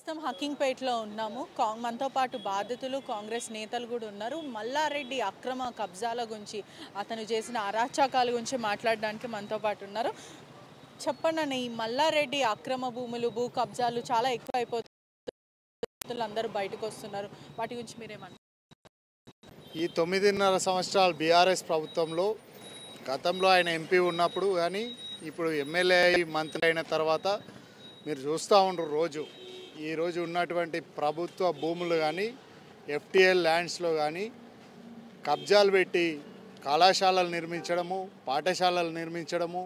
ప్రస్తుతం హకింగ్పేటలో ఉన్నాము. మనతో పాటు బాధితులు కాంగ్రెస్ నేతలు కూడా ఉన్నారు. మల్లారెడ్డి అక్రమ కబ్జాల గురించి, అతను చేసిన అరాచకాల గురించి మాట్లాడడానికి మనతో పాటు ఉన్నారు. చెప్పండి, ఈ మల్లారెడ్డి అక్రమ భూములు, భూ కబ్జాలు చాలా ఎక్కువ అయిపోతుంది, అందరూ బయటకు వస్తున్నారు. వాటి గురించి మీరేమంటారు? ఈ 9.5 సంవత్సరాలు బీఆర్ఎస్ ప్రభుత్వంలో గతంలో ఆయన ఎంపీ ఉన్నప్పుడు కానీ ఇప్పుడు ఎమ్మెల్యే మంత్రి అయిన తర్వాత మీరు చూస్తూ ఉండరు ఈరోజు ఉన్నటువంటి ప్రభుత్వ భూములు కానీ ఎఫ్టీఎల్ ల్యాండ్స్లో కానీ కబ్జాలు పెట్టి కళాశాలలు నిర్మించడము, పాఠశాలలు నిర్మించడము,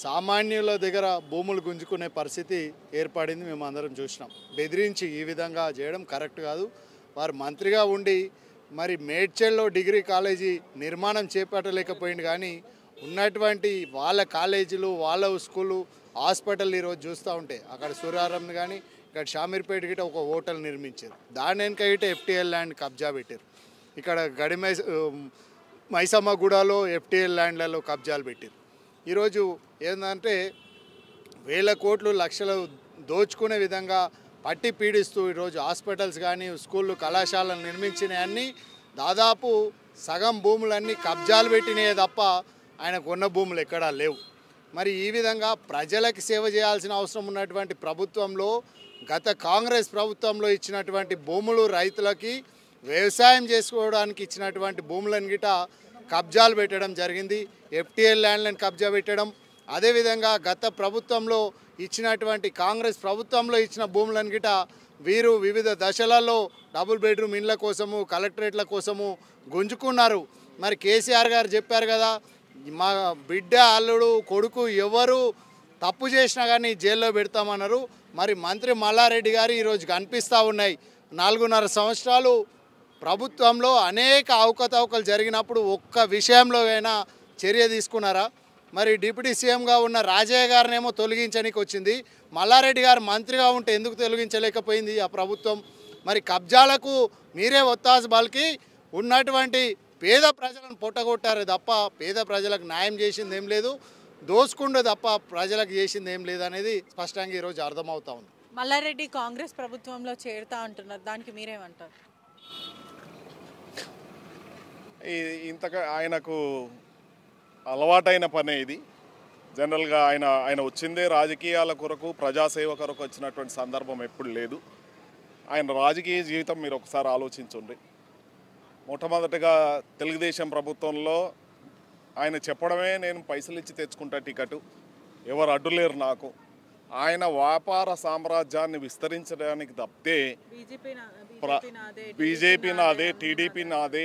సామాన్యుల దగ్గర భూములు గుంజుకునే పరిస్థితి ఏర్పడింది. మేము అందరం చూసినాం. బెదిరించి ఈ విధంగా చేయడం కరెక్ట్ కాదు. వారు మంత్రిగా ఉండి మరి మేడ్చల్లో డిగ్రీ కాలేజీ నిర్మాణం చేపట్టలేకపోయింది, కానీ ఉన్నటువంటి వాళ్ళ కాలేజీలు, వాళ్ళ స్కూలు, హాస్పిటల్ ఈరోజు చూస్తూ ఉంటే అక్కడ సూర్యారం కానీ ఇక్కడ షామీర్పేట గిట్ట ఒక హోటల్ నిర్మించారు. దాని వెనుక గిట్ట ఎఫ్టీఎల్ ల్యాండ్ కబ్జా పెట్టారు. ఇక్కడ మైసమ్మగూడలో ఎఫ్టీఎల్ ల్యాండ్లలో కబ్జాలు పెట్టారు. ఈరోజు ఏంటంటే వేల కోట్లు లక్షలు దోచుకునే విధంగా పట్టి పీడిస్తూ ఈరోజు హాస్పిటల్స్ కానీ స్కూళ్ళు, కళాశాలలు నిర్మించినవన్నీ దాదాపు సగం భూములన్నీ కబ్జాలు పెట్టినాయే తప్ప ఆయన కొన్న భూములు ఎక్కడా లేవు. మరి ఈ విధంగా ప్రజలకు సేవ చేయాల్సిన అవసరం ఉన్నటువంటి ప్రభుత్వంలో, గత కాంగ్రెస్ ప్రభుత్వంలో ఇచ్చినటువంటి భూములు, రైతులకి వ్యవసాయం చేసుకోవడానికి ఇచ్చినటువంటి భూములను గిట కబ్జాలు పెట్టడం జరిగింది. ఎఫ్టీఎల్ ల్యాండ్లను కబ్జా పెట్టడం, అదేవిధంగా గత ప్రభుత్వంలో ఇచ్చినటువంటి కాంగ్రెస్ ప్రభుత్వంలో ఇచ్చిన భూములను గిట వీరు వివిధ దశలలో డబుల్ బెడ్రూమ్ ఇండ్ల కోసము, కలెక్టరేట్ల కోసము గుంజుకున్నారు. మరి కేసీఆర్ గారు చెప్పారు కదా, మా బిడ్డ, అల్లుడు, కొడుకు ఎవరు తప్పు చేసినా కానీ జైల్లో పెడతామన్నారు. మరి మంత్రి మల్లారెడ్డి గారు ఈరోజు కనిపిస్తూ ఉన్నాయి. 4.5 సంవత్సరాలు ప్రభుత్వంలో అనేక అవకతవకలు జరిగినప్పుడు ఒక్క విషయంలో అయినా చర్య తీసుకున్నారా? మరి డిప్యూటీ సీఎంగా ఉన్న రాజయ్య గారినేమో తొలగించడానికి వచ్చింది. మల్లారెడ్డి గారు మంత్రిగా ఉంటే ఎందుకు తొలగించలేకపోయింది ఆ ప్రభుత్వం? మరి కబ్జాలకు మీరే ఒత్తాసు బలికి ఉన్నటువంటి పేద ప్రజలను పొట్టగొట్టారు తప్ప పేద ప్రజలకు న్యాయం చేసింది ఏం లేదు, దోసుకుండే తప్ప ప్రజలకు చేసింది ఏం లేదు అనేది స్పష్టంగా ఈరోజు అర్థమవుతా ఉంది. మల్లారెడ్డి కాంగ్రెస్ ప్రభుత్వంలో చేరుతా అంటున్నారు, దానికి మీరేమంటారు? ఇంతగా ఆయనకు అలవాటైన పనే ఇది. జనరల్గా ఆయన వచ్చిందే రాజకీయాల కొరకు, ప్రజాసేవ కొరకు వచ్చినటువంటి సందర్భం ఎప్పుడు లేదు. ఆయన రాజకీయ జీవితం మీరు ఒకసారి ఆలోచించండి. మొట్టమొదటిగా తెలుగుదేశం ప్రభుత్వంలో ఆయన చెప్పడమే, నేను పైసలు ఇచ్చి తెచ్చుకుంటా టికెట్, ఎవరు అడ్డులేరు నాకు. ఆయన వ్యాపార సామ్రాజ్యాన్ని విస్తరించడానికి తప్పితే బీజేపీ నాదే, టీడీపీ నాదే,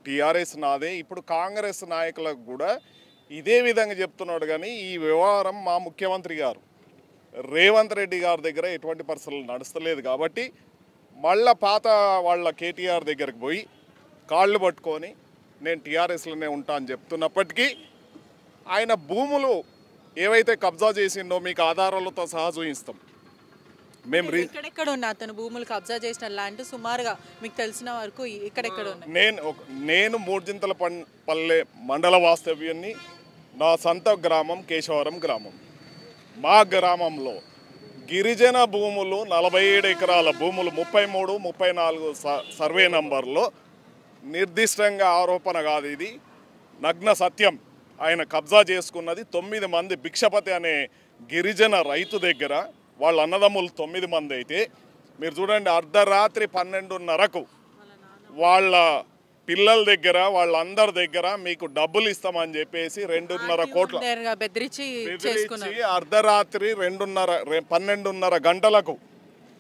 టీఆర్ఎస్ నాదే, ఇప్పుడు కాంగ్రెస్ నాయకులకు కూడా ఇదే విధంగా చెప్తున్నాడు. కానీ ఈ వ్యవహారం మా ముఖ్యమంత్రి గారు రేవంత్ రెడ్డి గారి దగ్గర ఎటువంటి పరిస్థితులు నడుస్తలేదు. కాబట్టి మళ్ళా పాత వాళ్ళ కేటీఆర్ దగ్గరికి పోయి కాళ్ళు పట్టుకొని నేను టీఆర్ఎస్లోనే ఉంటా అని చెప్తున్నప్పటికీ ఆయన భూములు ఏవైతే కబ్జా చేసిండో మీకు ఆధారాలతో సహా చూపిస్తాం. మేము ఎక్కడెక్కడ ఉన్నా అతను భూములు కబ్జా చేసిన ల్యాండ్ సుమారుగా మీకు తెలిసిన వరకు ఎక్కడెక్కడ ఉన్నాయి? నేను మూర్జింతలపల్లె మండల వాస్తవ్యాన్ని. నా సొంత గ్రామం కేశవరం గ్రామం. మా గ్రామంలో గిరిజన భూములు 47 ఎకరాల భూములు 33, 34 సర్వే నంబర్లో నిర్దిష్టంగా ఆరోపణ కాదు, ఇది నగ్న సత్యం. ఆయన కబ్జా చేసుకున్నది 9 మంది భిక్షపతి అనే గిరిజన రైతు దగ్గర. వాళ్ళ అన్నదమ్ములు 9 మంది అయితే మీరు చూడండి, అర్ధరాత్రి 12:30కు వాళ్ళ పిల్లల దగ్గర, వాళ్ళందరి దగ్గర మీకు డబ్బులు ఇస్తామని చెప్పేసి 2.5 కోట్ల బెదిరించి అర్ధరాత్రి 12:30 గంటలకు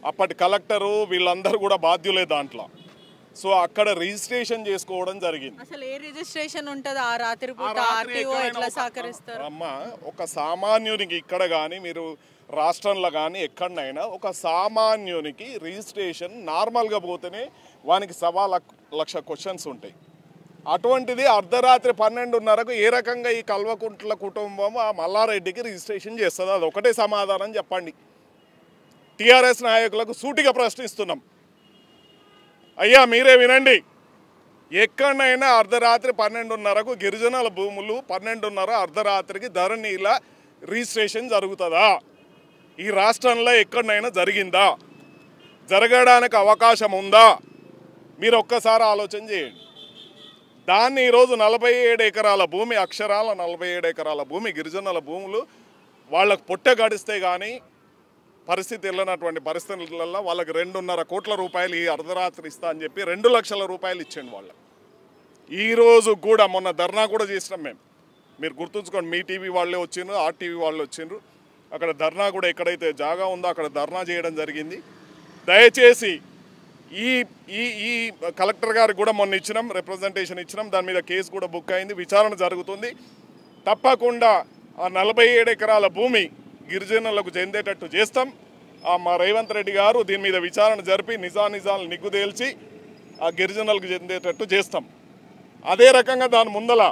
అప్పటి కలెక్టరు వీళ్ళందరూ కూడా బాధ్యులే దాంట్లో. సో అక్కడ రిజిస్ట్రేషన్ చేసుకోవడం జరిగింది. అసలు ఏ రిజిస్ట్రేషన్ ఉంటుంది ఆ రాత్రి పూట? ఆర్టీఓ ఎట్లా సహకరిస్తారు? అమ్మ, ఒక సామాన్యునికి ఇక్కడ కానీ మీరు రాష్ట్రంలో కానీ ఎక్కడైనా ఒక సామాన్యునికి రిజిస్ట్రేషన్ నార్మల్గా పోతేనే వానికి 1,00,000 క్వశ్చన్స్ ఉంటాయి. అటువంటిది అర్ధరాత్రి 12:30కు ఏ రకంగా ఈ కల్వకుంట్ల కుటుంబం ఆ మల్లారెడ్డికి రిజిస్ట్రేషన్ చేస్తుంది? అది ఒకటే సమాధానం చెప్పండి. టీఆర్ఎస్ నాయకులకు సూటిగా ప్రశ్నిస్తున్నాం. అయ్యా మీరే వినండి, ఎక్కడైనా అర్ధరాత్రి 12:30కు గిరిజనుల భూములు 12:30 అర్ధరాత్రికి ధరణిల రిజిస్ట్రేషన్ జరుగుతుందా? ఈ రాష్ట్రంలో ఎక్కడైనా జరిగిందా? జరగడానికి అవకాశం ఉందా మీరు ఒక్కసారి ఆలోచన చేయండి. దాన్ని ఈరోజు 47 ఎకరాల భూమి, అక్షరాల 47 ఎకరాల భూమి గిరిజనుల భూములు వాళ్ళకు పొట్ట గడిస్తే కానీ పరిస్థితి వెళ్ళినటువంటి పరిస్థితులలో వాళ్ళకి 2.5 కోట్ల రూపాయలు ఈ అర్ధరాత్రి ఇస్తా అని చెప్పి 2 లక్షల రూపాయలు ఇచ్చిండు వాళ్ళకి. ఈరోజు కూడా మొన్న ధర్నా కూడా చేసినాం మేము. మీరు గుర్తుంచుకోండి, మీ టీవీ వాళ్ళే వచ్చిండ్రు, ఆ టీవీ వాళ్ళు వచ్చిండ్రు. అక్కడ ధర్నా కూడా ఎక్కడైతే జాగా ఉందో అక్కడ ధర్నా చేయడం జరిగింది. దయచేసి ఈ ఈ ఈ కలెక్టర్ గారికి కూడా మొన్న ఇచ్చినాం, రిప్రజెంటేషన్ ఇచ్చినాం. దాని మీద కేసు కూడా బుక్ అయింది, విచారణ జరుగుతుంది. తప్పకుండా ఆ 47 ఎకరాల భూమి గిరిజనులకు చెందేటట్టు చేస్తాం. మా రేవంత్ రెడ్డి గారు దీని మీద విచారణ జరిపి నిజాలు నిగ్గు తేల్చి ఆ గిరిజనులకు చెందేటట్టు చేస్తాం. అదే రకంగా దాని ముందల